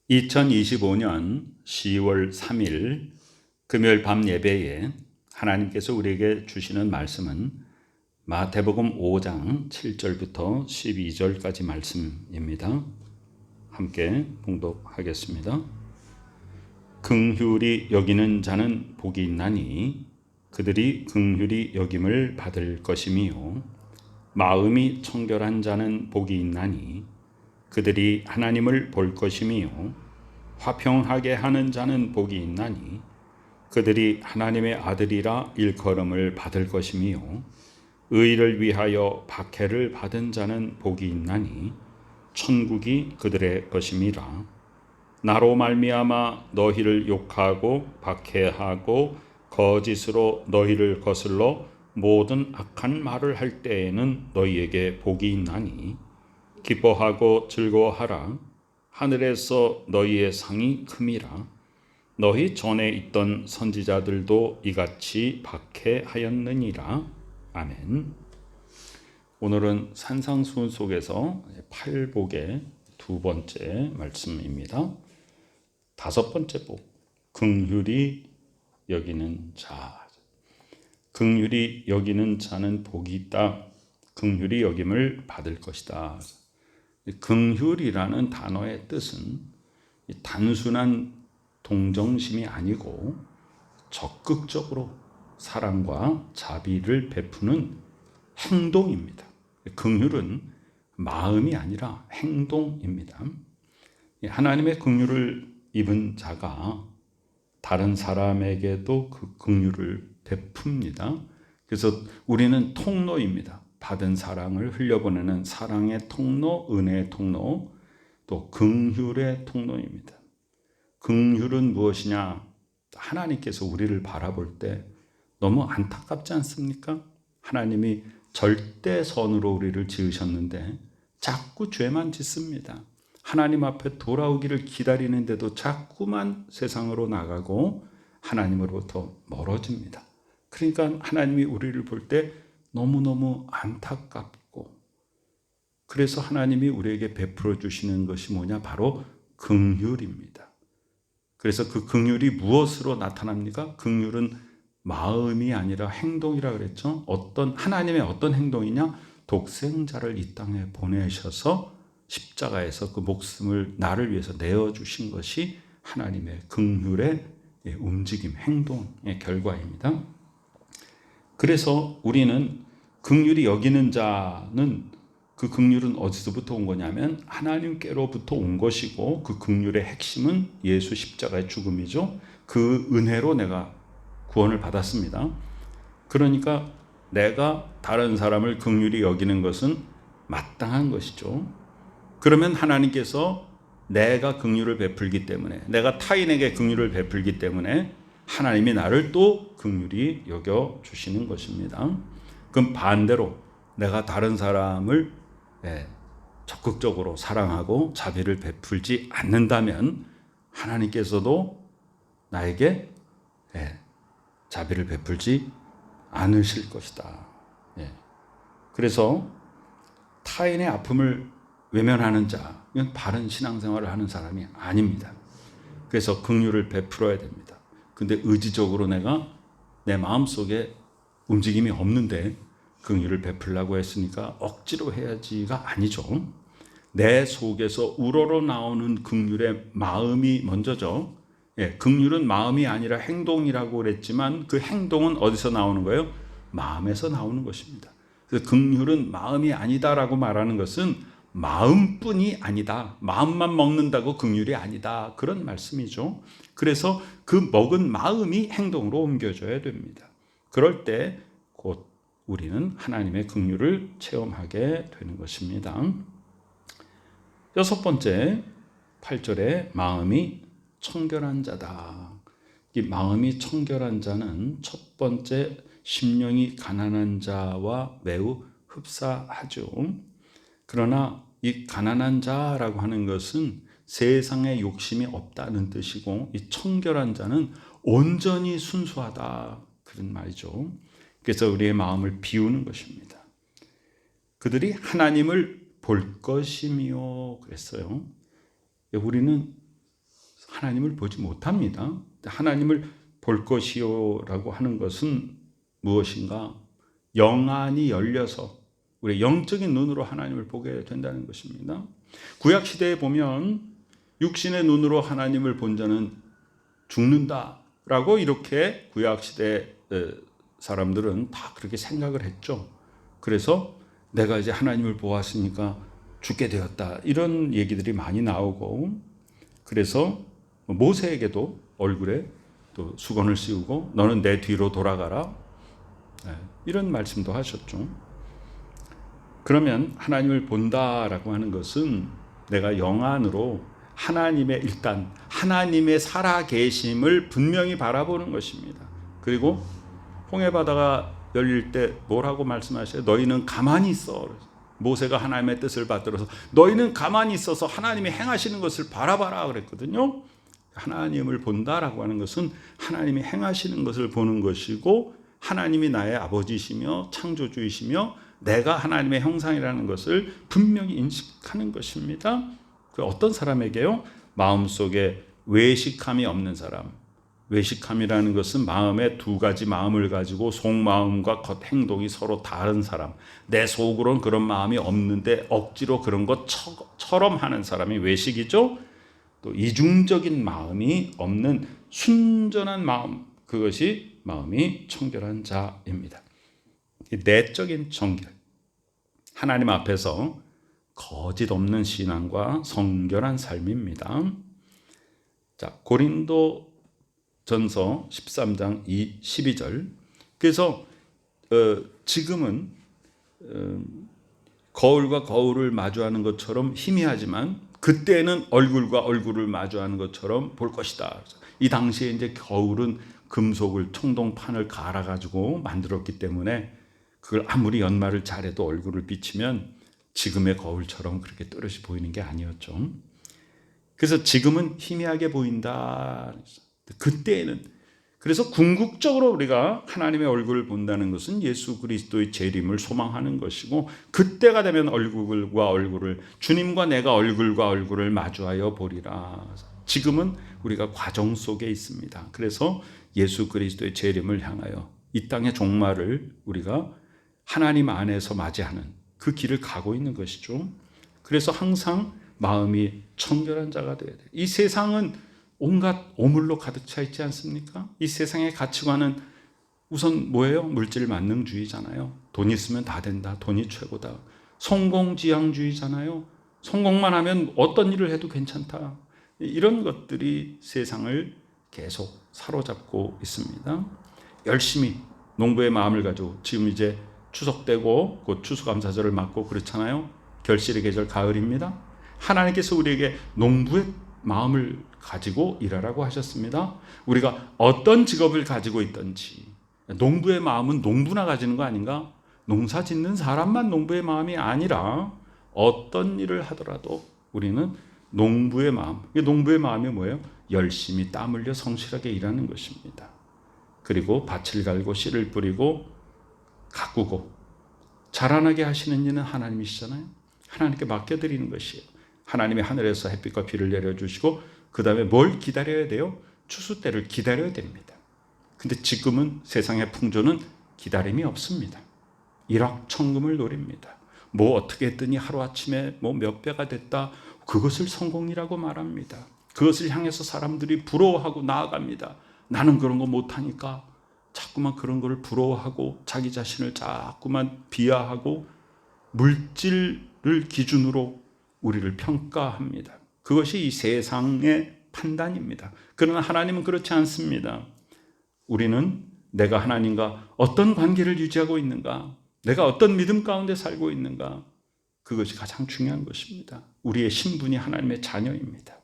2025년 10월 3일 금요일 밤 예배에 하나님께서 우리에게 주시는 말씀은 마태복음 5장 7절부터 12절까지 말씀입니다. 함께 봉독하겠습니다. 긍휼히 여기는 자는 복이 있나니 그들이 긍휼히 여김을 받을 것이며, 마음이 청결한 자는 복이 있나니 그들이 하나님을 볼 것이며, 화평하게 하는 자는 복이 있나니 그들이 하나님의 아들이라 일컬음을 받을 것이며, 의를 위하여 박해를 받은 자는 복이 있나니 천국이 그들의 것임이라. 나로 말미암아 너희를 욕하고 박해하고 거짓으로 너희를 거슬러 모든 악한 말을 할 때에는 너희에게 복이 있나니 기뻐하고 즐거워하라. 하늘에서 너희의 상이 큼이라. 너희 전에 있던 선지자들도 이같이 박해하였느니라. 아멘. 오늘은 산상수훈 속에서 팔복의 두 번째 말씀입니다. 다섯 번째 복, 긍휼히 여기는 자. 긍휼히 여기는 자는 복이 있다. 긍휼히 여김을 받을 것이다. 긍휼이라는 단어의 뜻은 단순한 동정심이 아니고 적극적으로 사랑과 자비를 베푸는 행동입니다. 긍휼은 마음이 아니라 행동입니다. 하나님의 긍휼을 입은 자가 다른 사람에게도 그 긍휼을 베풉니다. 그래서 우리는 통로입니다. 받은 사랑을 흘려보내는 사랑의 통로, 은혜의 통로, 또 긍휼의 통로입니다. 긍휼은 무엇이냐? 하나님께서 우리를 바라볼 때 너무 안타깝지 않습니까? 하나님이 절대선으로 우리를 지으셨는데 자꾸 죄만 짓습니다. 하나님 앞에 돌아오기를 기다리는데도 자꾸만 세상으로 나가고 하나님으로부터 멀어집니다. 그러니까 하나님이 우리를 볼 때 너무너무 안타깝고, 그래서 하나님이 우리에게 베풀어 주시는 것이 뭐냐? 바로 긍휼입니다. 그래서 그 긍휼이 무엇으로 나타납니까? 긍휼은 마음이 아니라 행동이라 그랬죠. 하나님의 어떤 행동이냐? 독생자를 이 땅에 보내셔서 십자가에서 그 목숨을 나를 위해서 내어주신 것이 하나님의 긍휼의 움직임, 행동의 결과입니다. 그래서 우리는 긍휼히 여기는 자는, 그 긍휼은 어디서부터 온 거냐면 하나님께로부터 온 것이고, 그 긍휼의 핵심은 예수 십자가의 죽음이죠. 그 은혜로 내가 구원을 받았습니다. 그러니까 내가 다른 사람을 긍휼히 여기는 것은 마땅한 것이죠. 그러면 하나님께서 내가 긍휼을 베풀기 때문에, 내가 타인에게 긍휼을 베풀기 때문에 하나님이 나를 또 긍휼히 여겨 주시는 것입니다. 그럼 반대로 내가 다른 사람을 적극적으로 사랑하고 자비를 베풀지 않는다면 하나님께서도 나에게 자비를 베풀지 않으실 것이다. 그래서 타인의 아픔을 외면하는 자, 이건 바른 신앙생활을 하는 사람이 아닙니다. 그래서 긍휼을 베풀어야 됩니다. 근데 의지적으로 내가 내 마음속에 움직임이 없는데 긍휼을 베풀려고 했으니까 억지로 해야지가 아니죠. 내 속에서 우러러 나오는 긍휼의 마음이 먼저죠. 긍휼은 마음이 아니라 행동이라고 그랬지만 그 행동은 어디서 나오는 거예요? 마음에서 나오는 것입니다. 그래서 긍휼은 마음이 아니다라고 말하는 것은 마음뿐이 아니다. 마음만 먹는다고 긍휼이 아니다. 그런 말씀이죠. 그래서 그 먹은 마음이 행동으로 옮겨져야 됩니다. 그럴 때 곧 우리는 하나님의 긍휼을 체험하게 되는 것입니다. 여섯 번째, 8절에 마음이 청결한 자다. 이 마음이 청결한 자는 첫 번째 심령이 가난한 자와 매우 흡사하죠. 그러나 이 가난한 자라고 하는 것은 세상에 욕심이 없다는 뜻이고, 이 청결한 자는 온전히 순수하다, 그런 말이죠. 그래서 우리의 마음을 비우는 것입니다. 그들이 하나님을 볼 것이며 그랬어요. 우리는 하나님을 보지 못합니다. 하나님을 볼 것이요라고 하는 것은 무엇인가? 영안이 열려서 우리 영적인 눈으로 하나님을 보게 된다는 것입니다. 구약 시대에 보면 육신의 눈으로 하나님을 본 자는 죽는다라고 이렇게 구약 시대 사람들은 다 그렇게 생각을 했죠. 그래서 내가 이제 하나님을 보았으니까 죽게 되었다, 이런 얘기들이 많이 나오고, 그래서 모세에게도 얼굴에 또 수건을 씌우고 너는 내 뒤로 돌아가라, 이런 말씀도 하셨죠. 그러면 하나님을 본다라고 하는 것은 내가 영안으로 일단 하나님의 살아계심을 분명히 바라보는 것입니다. 그리고 홍해바다가 열릴 때 뭐라고 말씀하셔요? 너희는 가만히 있어. 모세가 하나님의 뜻을 받들어서 너희는 가만히 있어서 하나님이 행하시는 것을 바라봐라 그랬거든요. 하나님을 본다라고 하는 것은 하나님이 행하시는 것을 보는 것이고, 하나님이 나의 아버지시며 창조주이시며 내가 하나님의 형상이라는 것을 분명히 인식하는 것입니다. 그 어떤 사람에게요? 마음속에 외식함이 없는 사람. 외식함이라는 것은 마음에 두 가지 마음을 가지고 속마음과 겉행동이 서로 다른 사람, 내 속으로는 그런 마음이 없는데 억지로 그런 것처럼 하는 사람이 외식이죠. 또 이중적인 마음이 없는 순전한 마음, 그것이 마음이 청결한 자입니다. 내적인 청결, 하나님 앞에서 거짓 없는 신앙과 성결한 삶입니다. 자, 고린도 전서 13장 12절. 그래서 지금은 거울과 거울을 마주하는 것처럼 희미하지만 그때는 얼굴과 얼굴을 마주하는 것처럼 볼 것이다. 이 당시에 이제 거울은 금속을 청동판을 갈아 가지고 만들었기 때문에 그걸 아무리 연마를 잘해도 얼굴을 비치면 지금의 거울처럼 그렇게 또렷이 보이는 게 아니었죠. 그래서 지금은 희미하게 보인다. 그때는, 그래서 궁극적으로 우리가 하나님의 얼굴을 본다는 것은 예수 그리스도의 재림을 소망하는 것이고, 그때가 되면 얼굴과 얼굴을, 주님과 내가 얼굴과 얼굴을 마주하여 보리라. 지금은 우리가 과정 속에 있습니다. 그래서 예수 그리스도의 재림을 향하여 이 땅의 종말을 우리가 하나님 안에서 맞이하는 그 길을 가고 있는 것이죠. 그래서 항상 마음이 청결한 자가 되어야 돼요. 이 세상은 온갖 오물로 가득 차 있지 않습니까? 이 세상의 가치관은 우선 뭐예요? 물질 만능주의잖아요. 돈 있으면 다 된다. 돈이 최고다. 성공지향주의잖아요. 성공만 하면 어떤 일을 해도 괜찮다. 이런 것들이 세상을 계속 사로잡고 있습니다. 열심히 농부의 마음을 가지고, 지금 이제 추석 되고 곧 추수감사절을 맞고 그렇잖아요. 결실의 계절 가을입니다. 하나님께서 우리에게 농부의 마음을 가지고 일하라고 하셨습니다. 우리가 어떤 직업을 가지고 있든지, 농부의 마음은 농부나 가지는 거 아닌가? 농사 짓는 사람만 농부의 마음이 아니라 어떤 일을 하더라도 우리는 농부의 마음. 농부의 마음이 뭐예요? 열심히 땀 흘려 성실하게 일하는 것입니다. 그리고 밭을 갈고 씨를 뿌리고 가꾸고 자라나게 하시는 이는 하나님이시잖아요. 하나님께 맡겨드리는 것이에요. 하나님이 하늘에서 햇빛과 비를 내려주시고 그 다음에 뭘 기다려야 돼요? 추수 때를 기다려야 됩니다. 근데 지금은 세상의 풍조는 기다림이 없습니다. 일확천금을 노립니다. 뭐 어떻게 했더니 하루아침에 뭐 몇 배가 됐다, 그것을 성공이라고 말합니다. 그것을 향해서 사람들이 부러워하고 나아갑니다. 나는 그런 거 못하니까 자꾸만 그런 거를 부러워하고 자기 자신을 자꾸만 비하하고 물질을 기준으로 우리를 평가합니다. 그것이 이 세상의 판단입니다. 그러나 하나님은 그렇지 않습니다. 우리는 내가 하나님과 어떤 관계를 유지하고 있는가, 내가 어떤 믿음 가운데 살고 있는가, 그것이 가장 중요한 것입니다. 우리의 신분이 하나님의 자녀입니다.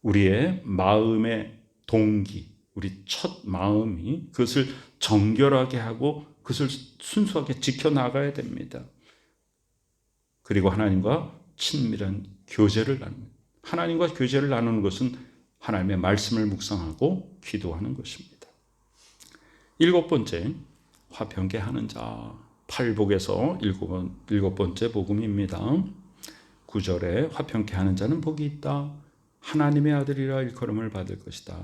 우리의 마음의 동기, 우리 첫 마음이 그것을 정결하게 하고 그것을 순수하게 지켜나가야 됩니다. 그리고 하나님과 친밀한 교제를 나누는, 하나님과 교제를 나누는 것은 하나님의 말씀을 묵상하고 기도하는 것입니다. 7번째, 화평케 하는 자. 팔복에서 7번째 복음입니다. 9절에 화평케 하는 자는 복이 있다. 하나님의 아들이라 일컬음을 받을 것이다.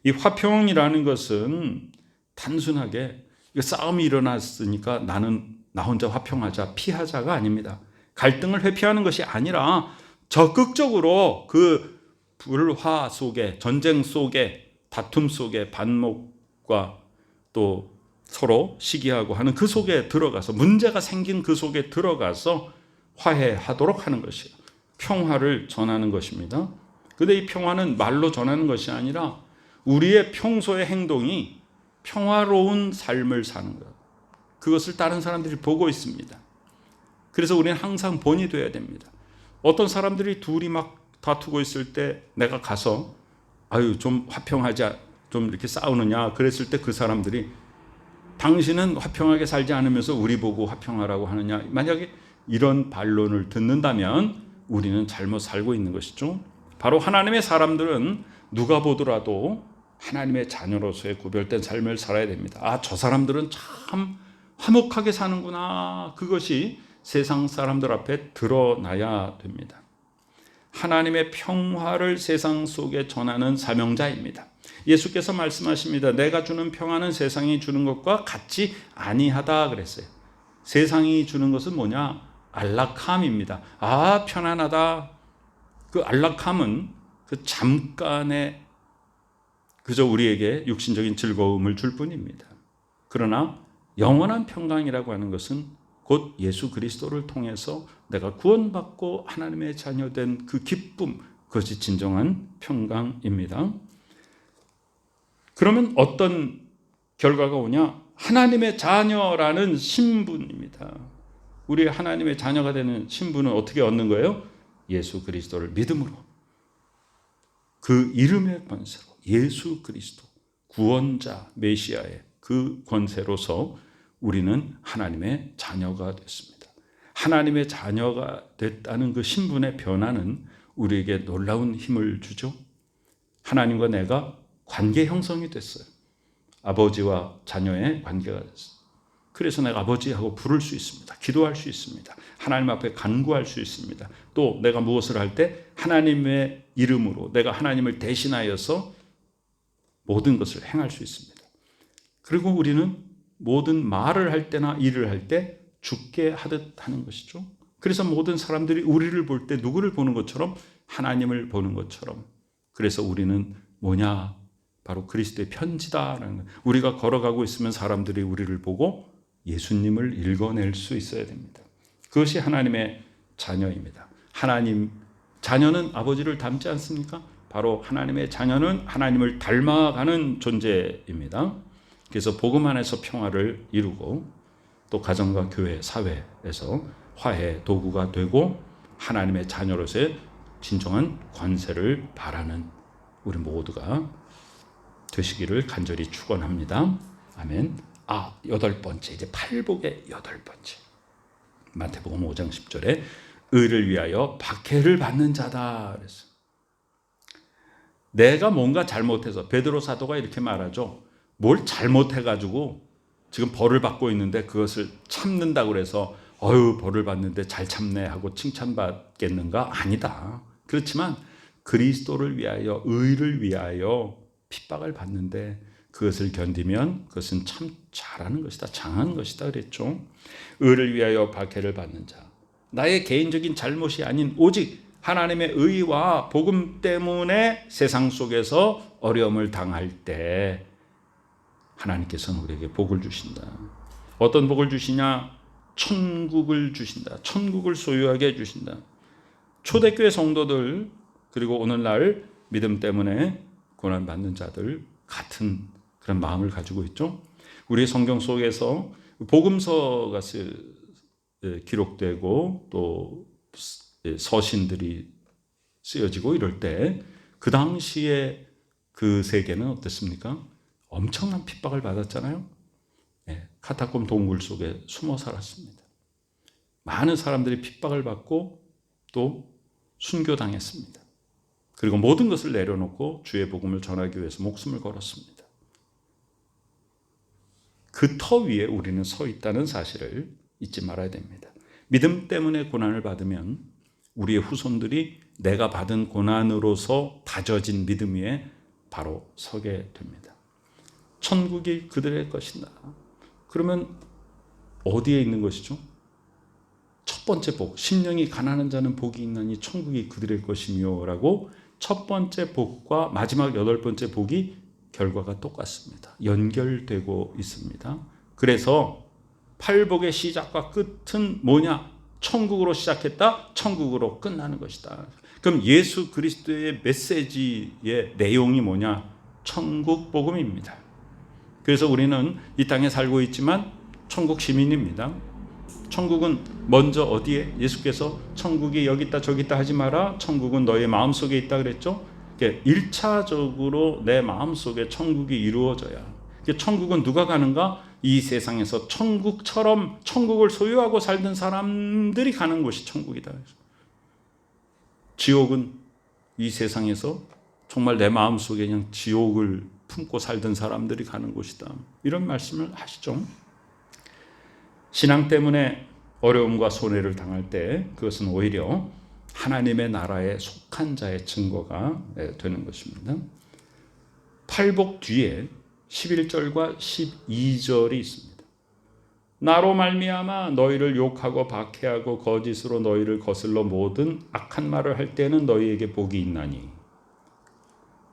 이 화평이라는 것은 단순하게 싸움이 일어났으니까 나는 나 혼자 화평하자, 피하자가 아닙니다. 갈등을 회피하는 것이 아니라 적극적으로 그 불화 속에, 전쟁 속에, 다툼 속에, 반목과 또 서로 시기하고 하는 그 속에 들어가서, 문제가 생긴 그 속에 들어가서 화해하도록 하는 것이에요. 평화를 전하는 것입니다. 근데 이 평화는 말로 전하는 것이 아니라 우리의 평소의 행동이 평화로운 삶을 사는 것, 그것을 다른 사람들이 보고 있습니다. 그래서 우리는 항상 본이 되어야 됩니다. 어떤 사람들이 둘이 막 다투고 있을 때 내가 가서 아유 좀 화평하자, 좀 이렇게 싸우느냐 그랬을 때 그 사람들이 당신은 화평하게 살지 않으면서 우리 보고 화평하라고 하느냐, 만약에 이런 반론을 듣는다면 우리는 잘못 살고 있는 것이죠. 바로 하나님의 사람들은 누가 보더라도 하나님의 자녀로서의 구별된 삶을 살아야 됩니다. 아, 저 사람들은 참 화목하게 사는구나. 그것이 세상 사람들 앞에 드러나야 됩니다. 하나님의 평화를 세상 속에 전하는 사명자입니다. 예수께서 말씀하십니다. 내가 주는 평화는 세상이 주는 것과 같지 아니하다 그랬어요. 세상이 주는 것은 뭐냐? 안락함입니다. 아, 편안하다. 그 안락함은 그 잠깐의 그저 우리에게 육신적인 즐거움을 줄 뿐입니다. 그러나 영원한 평강이라고 하는 것은 곧 예수 그리스도를 통해서 내가 구원받고 하나님의 자녀된 그 기쁨, 그것이 진정한 평강입니다. 그러면 어떤 결과가 오냐? 하나님의 자녀라는 신분입니다. 우리 하나님의 자녀가 되는 신분은 어떻게 얻는 거예요? 예수 그리스도를 믿음으로, 그 이름의 권세로, 예수 그리스도 구원자 메시아의 그 권세로서 우리는 하나님의 자녀가 됐습니다. 하나님의 자녀가 됐다는 그 신분의 변화는 우리에게 놀라운 힘을 주죠. 하나님과 내가 관계 형성이 됐어요. 아버지와 자녀의 관계가 됐어요. 그래서 내가 아버지하고 부를 수 있습니다. 기도할 수 있습니다. 하나님 앞에 간구할 수 있습니다. 또 내가 무엇을 할 때 하나님의 이름으로 내가 하나님을 대신하여서 모든 것을 행할 수 있습니다. 그리고 우리는 모든 말을 할 때나 일을 할 때 주께 하듯 하는 것이죠. 그래서 모든 사람들이 우리를 볼 때 누구를 보는 것처럼? 하나님을 보는 것처럼. 그래서 우리는 뭐냐? 바로 그리스도의 편지다라는 것. 우리가 걸어가고 있으면 사람들이 우리를 보고 예수님을 읽어낼 수 있어야 됩니다. 그것이 하나님의 자녀입니다. 하나님 자녀는 아버지를 닮지 않습니까? 바로 하나님의 자녀는 하나님을 닮아가는 존재입니다. 그래서 복음 안에서 평화를 이루고 또 가정과 교회, 사회에서 화해 도구가 되고 하나님의 자녀로서의 진정한 권세를 바라는 우리 모두가 되시기를 간절히 축원합니다. 아멘. 아, 8번째, 이제 팔복의 8번째. 마태복음 5장 10절에 의를 위하여 박해를 받는 자다 그랬어요. 내가 뭔가 잘못해서, 베드로 사도가 이렇게 말하죠. 뭘 잘못해가지고 지금 벌을 받고 있는데 그것을 참는다고 그래서 어휴 벌을 받는데 잘 참네 하고 칭찬받겠는가? 아니다. 그렇지만 그리스도를 위하여, 의를 위하여 핍박을 받는데 그것을 견디면 그것은 참 잘하는 것이다, 장한 것이다 그랬죠. 의를 위하여 박해를 받는 자, 나의 개인적인 잘못이 아닌 오직 하나님의 의와 복음 때문에 세상 속에서 어려움을 당할 때 하나님께서는 우리에게 복을 주신다. 어떤 복을 주시냐? 천국을 주신다. 천국을 소유하게 해주신다. 초대교회 성도들, 그리고 오늘날 믿음 때문에 고난받는 자들 같은 그런 마음을 가지고 있죠. 우리 성경 속에서 복음서가 기록되고 또 서신들이 쓰여지고 이럴 때 그 당시에 그 세계는 어땠습니까? 엄청난 핍박을 받았잖아요. 카타콤 동굴 속에 숨어 살았습니다. 많은 사람들이 핍박을 받고 또 순교당했습니다. 그리고 모든 것을 내려놓고 주의 복음을 전하기 위해서 목숨을 걸었습니다. 그 터 위에 우리는 서 있다는 사실을 잊지 말아야 됩니다. 믿음 때문에 고난을 받으면 우리의 후손들이 내가 받은 고난으로서 다져진 믿음 위에 바로 서게 됩니다. 천국이 그들의 것이다. 그러면 어디에 있는 것이죠? 첫 번째 복, 심령이 가난한 자는 복이 있나니 천국이 그들의 것이며 라고 첫 번째 복과 마지막 여덟 번째 복이 결과가 똑같습니다. 연결되고 있습니다. 그래서 팔복의 시작과 끝은 뭐냐? 천국으로 시작했다, 천국으로 끝나는 것이다. 그럼 예수 그리스도의 메시지의 내용이 뭐냐? 천국 복음입니다. 그래서 우리는 이 땅에 살고 있지만 천국 시민입니다. 천국은 먼저 어디에? 예수께서 천국이 여기 있다 저기 있다 하지 마라. 천국은 너의 마음속에 있다 그랬죠. 1차적으로 내 마음속에 천국이 이루어져야. 천국은 누가 가는가? 이 세상에서 천국처럼 천국을 소유하고 살던 사람들이 가는 곳이 천국이다. 지옥은 이 세상에서 정말 내 마음속에 그냥 지옥을 품고 살던 사람들이 가는 곳이다. 이런 말씀을 하시죠. 신앙 때문에 어려움과 손해를 당할 때 그것은 오히려 하나님의 나라에 속한 자의 증거가 되는 것입니다. 팔복 뒤에 11절과 12절이 있습니다. 나로 말미암아 너희를 욕하고 박해하고 거짓으로 너희를 거슬러 모든 악한 말을 할 때는 너희에게 복이 있나니.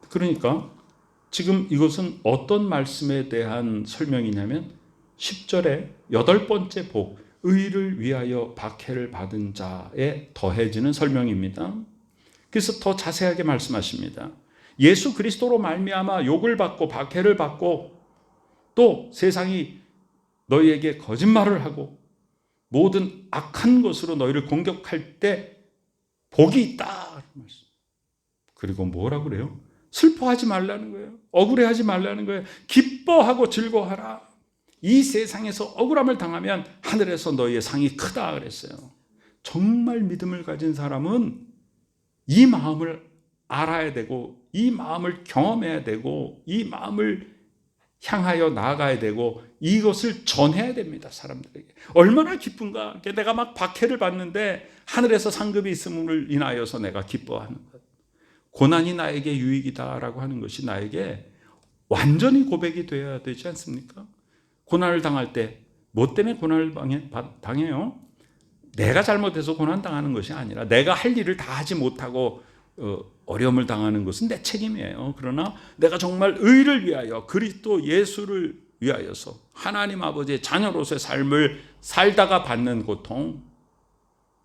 그러니까 지금 이것은 어떤 말씀에 대한 설명이냐면 10절에 여덟 번째 복, 의를 위하여 박해를 받은 자에 더해지는 설명입니다. 그래서 더 자세하게 말씀하십니다. 예수 그리스도로 말미암아 욕을 받고 박해를 받고 또 세상이 너희에게 거짓말을 하고 모든 악한 것으로 너희를 공격할 때 복이 있다. 그리고 뭐라 그래요? 슬퍼하지 말라는 거예요. 억울해하지 말라는 거예요. 기뻐하고 즐거워하라. 이 세상에서 억울함을 당하면 하늘에서 너희의 상이 크다 그랬어요. 정말 믿음을 가진 사람은 이 마음을 알아야 되고 이 마음을 경험해야 되고 이 마음을 향하여 나아가야 되고 이것을 전해야 됩니다. 사람들에게. 얼마나 기쁜가. 내가 막 박해를 받는데 하늘에서 상급이 있음을 인하여서 내가 기뻐하는 것. 고난이 나에게 유익이다라고 하는 것이 나에게 완전히 고백이 되어야 되지 않습니까? 고난을 당할 때 뭐 때문에 고난을 당해요? 내가 잘못해서 고난당하는 것이 아니라 내가 할 일을 다 하지 못하고 어려움을 당하는 것은 내 책임이에요. 그러나 내가 정말 의를 위하여 그리스도 예수를 위하여서 하나님 아버지의 자녀로서의 삶을 살다가 받는 고통,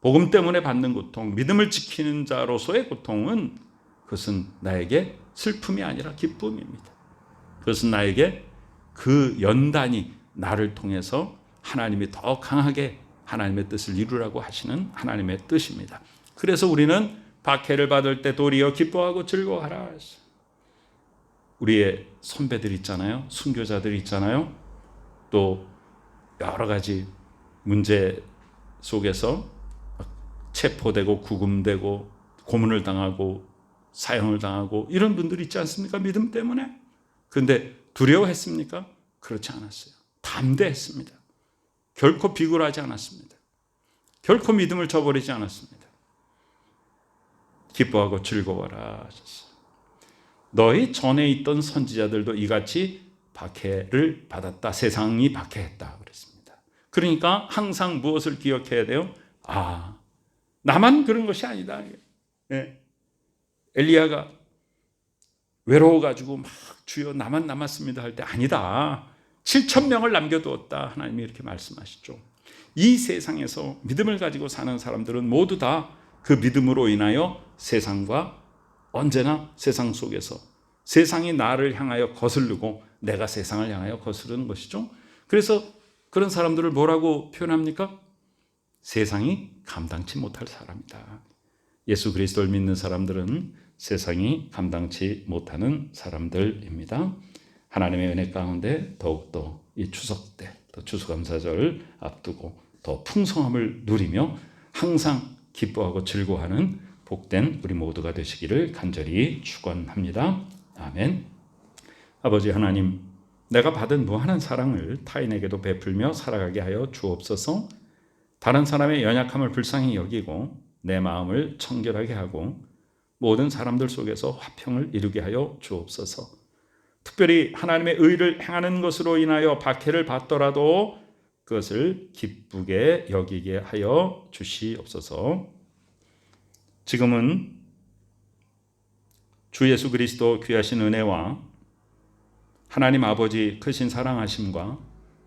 복음 때문에 받는 고통, 믿음을 지키는 자로서의 고통은 그것은 나에게 슬픔이 아니라 기쁨입니다. 그것은 나에게 그 연단이 나를 통해서 하나님이 더 강하게 하나님의 뜻을 이루라고 하시는 하나님의 뜻입니다. 그래서 우리는 박해를 받을 때 도리어 기뻐하고 즐거워하라. 우리의 선배들 있잖아요. 순교자들 있잖아요. 또 여러 가지 문제 속에서 체포되고 구금되고 고문을 당하고 사형을 당하고 이런 분들이 있지 않습니까? 믿음 때문에. 그런데 두려워했습니까? 그렇지 않았어요. 담대했습니다. 결코 비굴하지 않았습니다. 결코 믿음을 저버리지 않았습니다. 기뻐하고 즐거워라 하셨어요. 너희 전에 있던 선지자들도 이같이 박해를 받았다. 세상이 박해했다 그랬습니다. 그러니까 항상 무엇을 기억해야 돼요? 아, 나만 그런 것이 아니다. 네. 엘리야가 외로워가지고 막 주여 나만 남았습니다 할 때 아니다. 7,000명을 남겨두었다. 하나님이 이렇게 말씀하시죠. 이 세상에서 믿음을 가지고 사는 사람들은 모두 다 그 믿음으로 인하여 세상과 언제나 세상 속에서 세상이 나를 향하여 거스르고 내가 세상을 향하여 거스르는 것이죠. 그래서 그런 사람들을 뭐라고 표현합니까? 세상이 감당치 못할 사람이다. 예수 그리스도를 믿는 사람들은 세상이 감당치 못하는 사람들입니다. 하나님의 은혜 가운데 더욱더 이 추석 때, 또 추수감사절을 앞두고 더 풍성함을 누리며 항상 기뻐하고 즐거워하는 복된 우리 모두가 되시기를 간절히 축원합니다. 아멘. 아버지 하나님, 내가 받은 무한한 사랑을 타인에게도 베풀며 살아가게 하여 주옵소서. 다른 사람의 연약함을 불쌍히 여기고 내 마음을 청결하게 하고 모든 사람들 속에서 화평을 이루게 하여 주옵소서. 특별히 하나님의 의를 행하는 것으로 인하여 박해를 받더라도 그것을 기쁘게 여기게 하여 주시옵소서. 지금은 주 예수 그리스도 귀하신 은혜와 하나님 아버지 크신 사랑하심과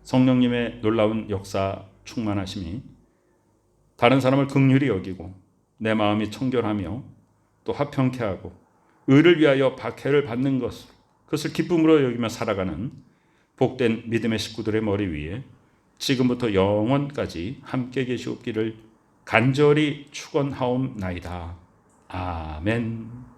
성령님의 놀라운 역사 충만하심이 다른 사람을 긍휼히 여기고 내 마음이 청결하며 또 화평케 하고 의를 위하여 박해를 받는 그것을 기쁨으로 여기며 살아가는 복된 믿음의 식구들의 머리 위에 지금부터 영원까지 함께 계시옵기를 간절히 축원하옵나이다. 아멘.